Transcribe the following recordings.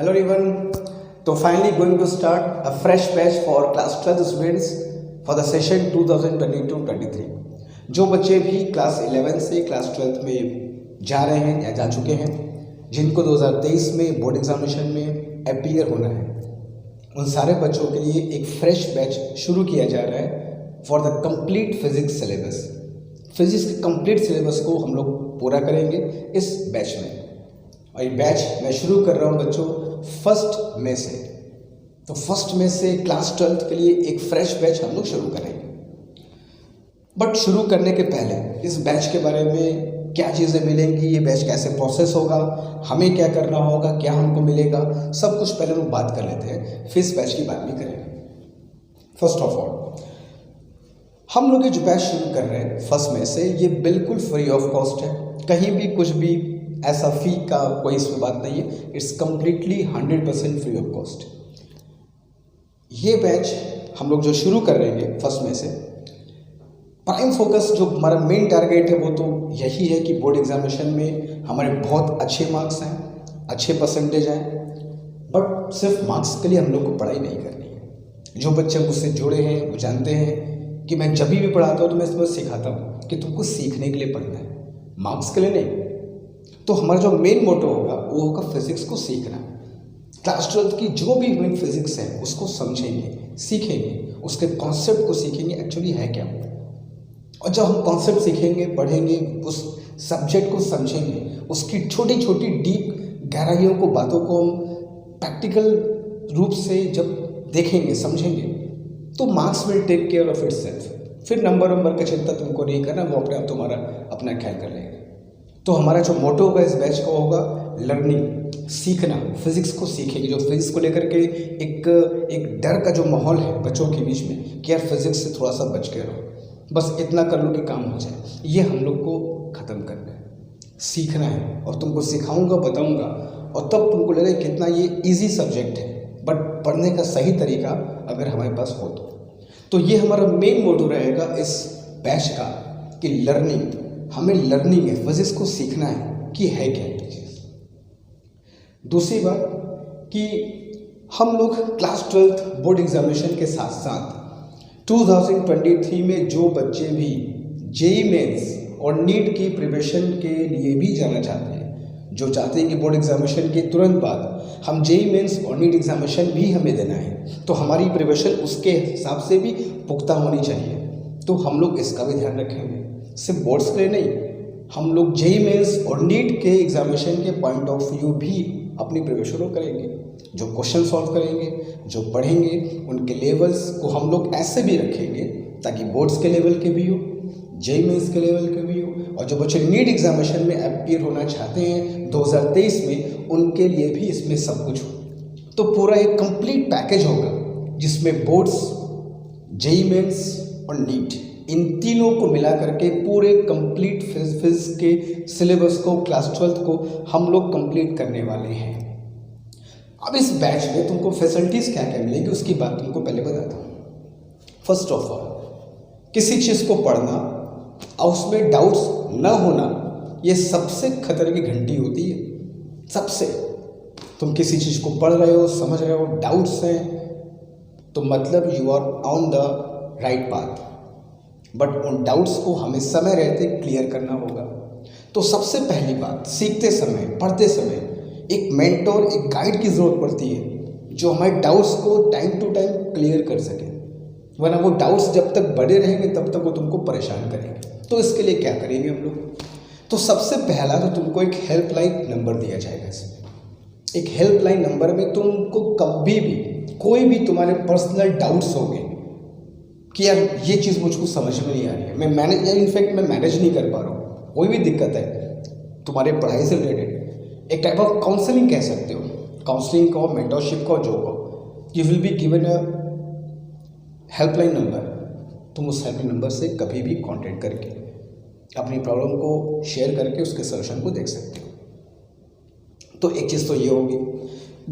Hello everyone. So finally going to start a fresh batch for class 12 students for the session 2022-23. जो बच्चे भी class 11 से class 12 में जा रहे हैं या जा चुके हैं, जिनको 2023 में बोर्ड एग्जामिनेशन में अपीयर होना है, उन सारे बच्चों के लिए एक फ्रेश बैच शुरू किया जा रहा है for the complete physics syllabus. Physics के कंप्लीट सिलेबस को हम लोग पूरा करेंगे इस बैच में, और ये बैच मैं शुरू कर रहा हूँ बच्चों 1 मई से। तो 1 मई से क्लास 12 के लिए एक फ्रेश बैच हम लोग शुरू करेंगे। बट शुरू करने के पहले इस बैच के बारे में क्या चीज़ें मिलेंगी, ये बैच कैसे प्रोसेस होगा, हमें क्या करना होगा, क्या हमको मिलेगा, सब कुछ पहले लोग बात कर लेते हैं, फिर इस बैच की बात भी करेंगे। फर्स्ट ऑफ ऑल हम लोग ये जो बैच शुरू कर रहे हैं 1 मई से, ये बिल्कुल फ्री ऑफ कॉस्ट है। कहीं भी कुछ भी ऐसा फी का कोई इसमें बात नहीं है। It's completely 100% free of cost. ये बैच हम लोग जो शुरू कर रहे हैं 1 मई से, प्राइम फोकस जो हमारा मेन टारगेट है वो तो यही है कि बोर्ड एग्जामिनेशन में हमारे बहुत अच्छे मार्क्स हैं, अच्छे परसेंटेज हैं। बट सिर्फ मार्क्स के लिए हम लोग को पढ़ाई नहीं करनी है। जो बच्चे मुझसे जुड़े हैं वो जानते हैं कि मैं जब भी पढ़ाता हूँ तो मैं इसमें सिखाता हूँ कि तुमको सीखने के लिए पढ़ना है, मार्क्स के लिए नहीं। तो हमारा जो मेन मोटो होगा वो होगा फिजिक्स को सीखना। क्लास 12 की जो भी मेन फिजिक्स है उसको समझेंगे, सीखेंगे, उसके कॉन्सेप्ट को सीखेंगे एक्चुअली है क्या। और जब हम कॉन्सेप्ट सीखेंगे, पढ़ेंगे, उस सब्जेक्ट को समझेंगे, उसकी छोटी छोटी डीप गहराइयों को, बातों को हम प्रैक्टिकल रूप से जब देखेंगे, समझेंगे, तो marks will take care of itself. फिर नंबर का चिंता तुमको नहीं करना, वो अपने आप तुम्हारा अपना ख्याल कर लेंगे। तो हमारा जो मोटो होगा इस बैच का होगा लर्निंग, सीखना। फिजिक्स को सीखेंगे, जो फिजिक्स को लेकर के एक डर का जो माहौल है बच्चों के बीच में कि यार फिजिक्स से थोड़ा सा बच के रहो, बस इतना कर लो कि काम हो जाए, ये हम लोग को ख़त्म करना है। सीखना है और तुमको सिखाऊंगा, बताऊंगा, और तब तुमको लगेगा कितना ये इजी सब्जेक्ट है। बट पढ़ने का सही तरीका अगर हमारे पास हो तो ये हमारा मेन मोटो रहेगा इस बैच का कि लर्निंग, हमें लर्निंग है, फिजिक्स को सीखना है कि है क्या ये चीज़। दूसरी बात कि हम लोग क्लास 12 बोर्ड एग्जामिनेशन के साथ साथ 2023 में जो बच्चे भी जेईई मेंस और नीट की प्रिपरेशन के लिए भी जाना चाहते हैं, जो चाहते हैं कि बोर्ड एग्जामिनेशन के तुरंत बाद हम जेईई मेंस और नीट एग्जामिनेशन भी हमें देना है, तो हमारी प्रिपरेशन उसके हिसाब से भी पुख्ता होनी चाहिए। तो हम लोग इसका भी ध्यान रखेंगे। सिर्फ बोर्ड्स के लिए नहीं, हम लोग जेईई मेंस और नीट के एग्जामिनेशन के पॉइंट ऑफ व्यू भी अपनी प्रिपरेशन करेंगे। जो क्वेश्चन सॉल्व करेंगे, जो पढ़ेंगे, उनके लेवल्स को हम लोग ऐसे भी रखेंगे ताकि बोर्ड्स के लेवल के भी हो, जेईई मेंस के लेवल के भी हो, और जो बच्चे नीट एग्जामिनेशन में अपीयर होना चाहते हैं 2023 में, उनके लिए भी इसमें सब कुछ हो। तो पूरा एक कंप्लीट पैकेज होगा जिसमें बोर्ड्स, जेईई मेंस और नीट, इन तीनों को मिला करके पूरे कंप्लीट फिजिक्स के सिलेबस को, क्लास 12 को हम लोग कंप्लीट करने वाले हैं। अब इस बैच में तुमको फैसिलिटीज़ क्या क्या मिलेंगी उसकी बात तुमको पहले बताता हूँ। फर्स्ट ऑफ ऑल, किसी चीज़ को पढ़ना और उसमें डाउट्स न होना, ये सबसे खतरे की घंटी होती है। सबसे, तुम किसी चीज़ को पढ़ रहे हो, समझ रहे हो, डाउट्स हैं, तो मतलब you are on the right path. But उन डाउट्स को हमें समय रहते क्लियर करना होगा। तो सबसे पहली बात, सीखते समय, पढ़ते समय एक मेंटोर, एक गाइड की ज़रूरत पड़ती है जो हमारे डाउट्स को टाइम टू टाइम क्लियर कर सके, वरना वो डाउट्स जब तक बड़े रहेंगे तब तक वो तुमको परेशान करेंगे। तो इसके लिए क्या करेंगे हम लोग? तो सबसे पहला तो तुमको एक हेल्पलाइन नंबर दिया जाएगा। इसमें एक हेल्पलाइन नंबर में तुमको कभी भी कोई भी तुम्हारे पर्सनल डाउट्स होंगे कि यार ये चीज़ मुझको समझ में नहीं आ रही है, मैं मैनेज, या इनफैक्ट मैं मैनेज नहीं कर पा रहा हूँ, कोई भी दिक्कत है तुम्हारे पढ़ाई से रिलेटेड, एक टाइप ऑफ काउंसलिंग कह सकते हो, काउंसलिंग को, मेंटरशिप को, जो को, you will be given a helpline number. तुम उस हेल्पलाइन नंबर से कभी भी कांटेक्ट करके अपनी प्रॉब्लम को शेयर करके उसके सोल्यूशन को देख सकते हो। तो एक चीज़ तो ये होगी।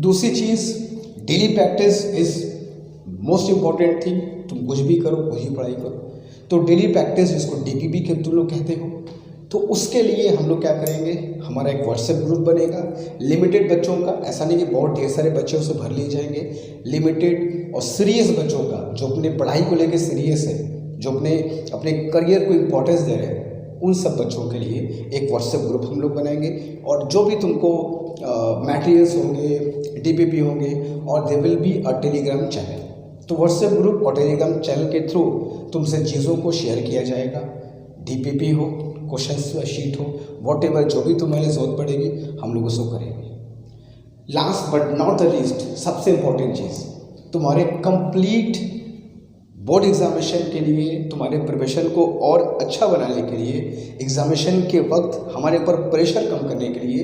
दूसरी चीज़, daily practice is most important thing. तुम कुछ भी करो, कुछ ही पढ़ाई करो, तो डेली प्रैक्टिस, जिसको डीपीबी के तुम लोग कहते हो, तो उसके लिए हम लोग क्या करेंगे, हमारा एक व्हाट्सएप ग्रुप बनेगा लिमिटेड बच्चों का, ऐसा नहीं कि बहुत ढेर सारे बच्चे उसे भर लिए जाएंगे। लिमिटेड और सीरियस बच्चों का, जो अपने पढ़ाई को लेकर सीरियस है, जो अपने अपने करियर को इम्पोर्टेंस दे रहे हैं, उन सब बच्चों के लिए एक व्हाट्सएप ग्रुप हम लोग बनाएंगे। और जो भी तुमको मटेरियल्स होंगे, डीपीपी होंगे, और they will be a Telegram channel. तो व्हाट्सएप ग्रुप और टेलीग्राम चैनल के थ्रू तुमसे चीज़ों को शेयर किया जाएगा। डीपीपी हो, क्वेश्चन शीट हो, वॉटेवर जो भी तुम्हारे ज़रूरत पड़ेगी हम लोग उसको करेंगे। Last but not the least, सबसे इम्पोर्टेंट चीज़, तुम्हारे कंप्लीट बोर्ड एग्जामिनेशन के लिए, तुम्हारे प्रिपरेशन को और अच्छा बनाने के लिए, एग्जामिनेशन के वक्त हमारे ऊपर प्रेशर कम करने के लिए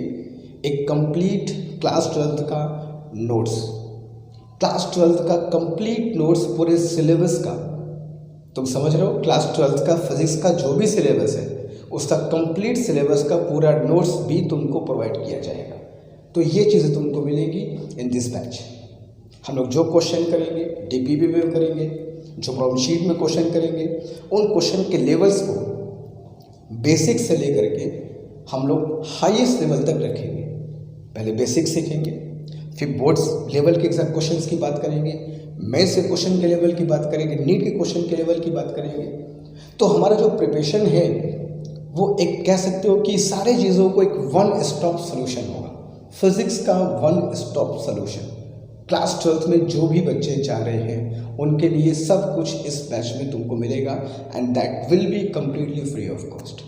एक कंप्लीट क्लास 12th का नोट्स, क्लास 12th का कंप्लीट नोट्स पूरे सिलेबस का, तुम समझ रहे हो, क्लास 12th का फिजिक्स का जो भी सिलेबस है उसका कंप्लीट सिलेबस का पूरा नोट्स भी तुमको प्रोवाइड किया जाएगा। तो ये चीज़ें तुमको मिलेंगी इन दिस बैच। हम लोग जो क्वेश्चन करेंगे डीपीपी में करेंगे, जो प्रॉब्लम शीट में क्वेश्चन करेंगे, उन क्वेश्चन के लेवल्स को बेसिक से लेकर के हम लोग हाईएस्ट लेवल तक रखेंगे। पहले बेसिक सीखेंगे, फिर बोर्ड्स लेवल के एग्जाम क्वेश्चंस की बात करेंगे, मेंस के क्वेश्चन के लेवल की बात करेंगे, नीट के क्वेश्चन के लेवल की बात करेंगे। तो हमारा जो प्रिपरेशन है वो एक कह सकते हो कि सारे चीज़ों को एक वन स्टॉप सोल्यूशन होगा, फिजिक्स का one stop solution. Class 12th में जो भी बच्चे जा रहे हैं उनके लिए सब कुछ इस बैच में तुमको मिलेगा, and that will be completely free of cost.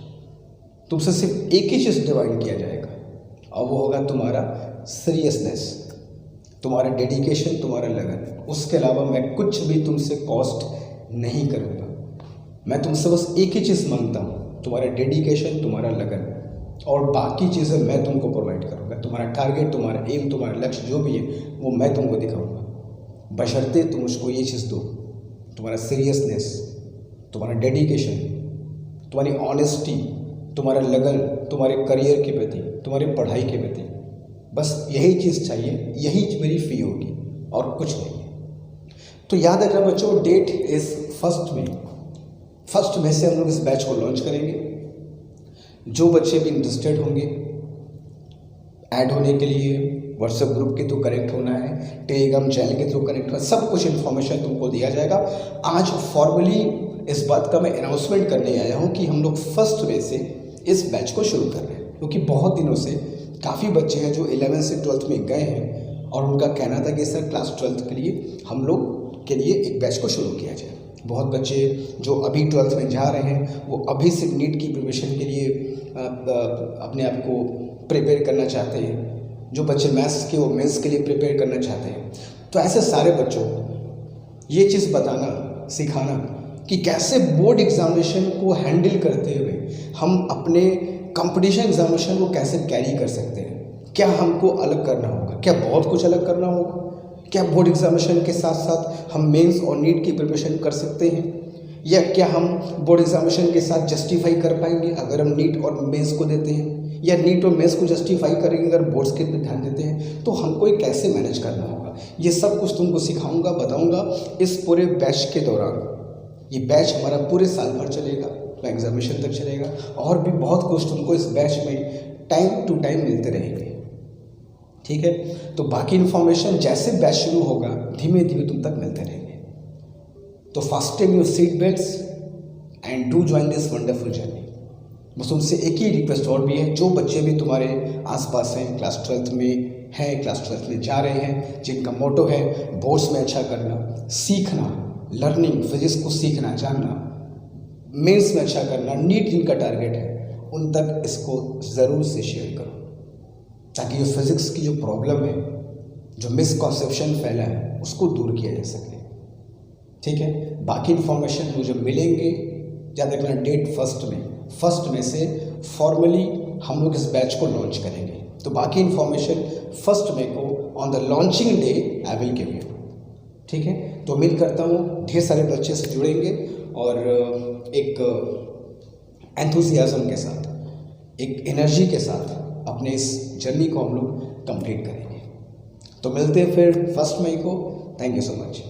तुमसे सिर्फ एक ही चीज़ डिमांड किया जाएगा, और वो होगा तुम्हारा सीरियसनेस, तुम्हारा डेडिकेशन, तुम्हारा लगन। उसके अलावा मैं कुछ भी तुमसे कॉस्ट नहीं करूँगा। मैं तुमसे बस एक ही चीज़ मांगता हूँ, तुम्हारा डेडिकेशन, तुम्हारा लगन, और बाकी चीज़ें मैं तुमको प्रोवाइड करूँगा। तुम्हारा टारगेट, तुम्हारा एम, तुम्हारा लक्ष्य जो भी है वो मैं तुमको दिखाऊँगा, बशर्ते तुम मुझको ये चीज़ दो, तुम्हारा सीरियसनेस, तुम्हारा डेडिकेशन, तुम्हारी ऑनेस्टी, तुम्हारा लगन, तुम्हारे करियर के प्रति, तुम्हारी पढ़ाई के प्रति। बस यही चीज़ चाहिए, यही मेरी फ़ी होगी और कुछ नहीं है। तो याद रखना बच्चों, डेट इज़ 1 मई। 1 मई से हम लोग इस बैच को लॉन्च करेंगे। जो बच्चे भी इंटरेस्टेड होंगे ऐड होने के लिए, व्हाट्सएप ग्रुप के थ्रू कनेक्ट होना है, टेलीग्राम चैनल के थ्रू कनेक्ट होना, सब कुछ इन्फॉर्मेशन तुमको दिया जाएगा। आज फॉर्मली इस बात का मैं अनाउंसमेंट करने आया हूँ कि हम लोग 1 मई से इस बैच को शुरू कर रहे हैं, क्योंकि बहुत दिनों से काफ़ी बच्चे हैं जो 11 से 12th में गए हैं और उनका कहना था कि सर क्लास 12th के लिए हम लोग के लिए एक बैच को शुरू किया जाए। बहुत बच्चे जो अभी 12th में जा रहे हैं वो अभी से नीट की प्रिपरेशन के लिए अपने आप को प्रिपेयर करना चाहते हैं, जो बच्चे मैथ्स के वो मेंस के लिए प्रिपेयर करना चाहते हैं। तो ऐसे सारे बच्चों को ये चीज़ बताना, सिखाना कि कैसे बोर्ड एग्जामिनेशन को हैंडल करते हुए हम अपने कंपटीशन एग्जामिनेशन को कैसे कैरी कर सकते हैं। क्या हमको अलग करना होगा, क्या बहुत कुछ अलग करना होगा, क्या बोर्ड एग्जामिनेशन के साथ साथ हम मेंस और नीट की प्रिपरेशन कर सकते हैं, या क्या हम बोर्ड एग्जामिनेशन के साथ जस्टिफाई कर पाएंगे अगर हम नीट और मेंस को देते हैं, या नीट और मेंस को जस्टिफाई करेंगे अगर बोर्ड्स के पे ध्यान देते हैं। तो हमको ये कैसे मैनेज करना होगा, ये सब कुछ तुमको सिखाऊंगा, बताऊंगा इस पूरे बैच के दौरान। ये बैच हमारा पूरे साल भर चलेगा, एग्जामिनेशन तक चलेगा, और भी बहुत कुछ तुमको इस बैच में टाइम टू टाइम मिलते रहेंगे। ठीक है, तो बाकी इन्फॉर्मेशन जैसे बैच शुरू होगा धीमे धीमे तुम तक मिलते रहेंगे। तो fasten your seat belts and do join this wonderful journey. बस तुमसे एक ही रिक्वेस्ट और भी है, जो बच्चे भी तुम्हारे आसपास हैं, क्लास 12th में हैं, क्लास 12th में जा रहे हैं, जिनका मोटो है बोर्ड्स में अच्छा करना, सीखना, लर्निंग, फिजिक्स को सीखना, जानना, मेंस में अच्छा करना, नीट जिनका टारगेट है, उन तक इसको ज़रूर से शेयर करो, ताकि जो फिज़िक्स की जो प्रॉब्लम है, जो मिसकॉन्सेप्शन फैला है, उसको दूर किया जा सके। ठीक है, बाकी इन्फॉर्मेशन मुझे मिलेंगे। याद रखना, डेट 1 मई से फॉर्मली हम लोग इस बैच को लॉन्च करेंगे। तो बाकी इन्फॉर्मेशन 1 मई को on the launching day I will give you. ठीक है, तो उम्मीद करता हूँ ढेर सारे बच्चे से जुड़ेंगे और एक एंथुसियाज्म के साथ, एक एनर्जी के साथ अपने इस जर्नी को हम लोग कंप्लीट करेंगे। तो मिलते हैं फिर 1 मई को। Thank you so much.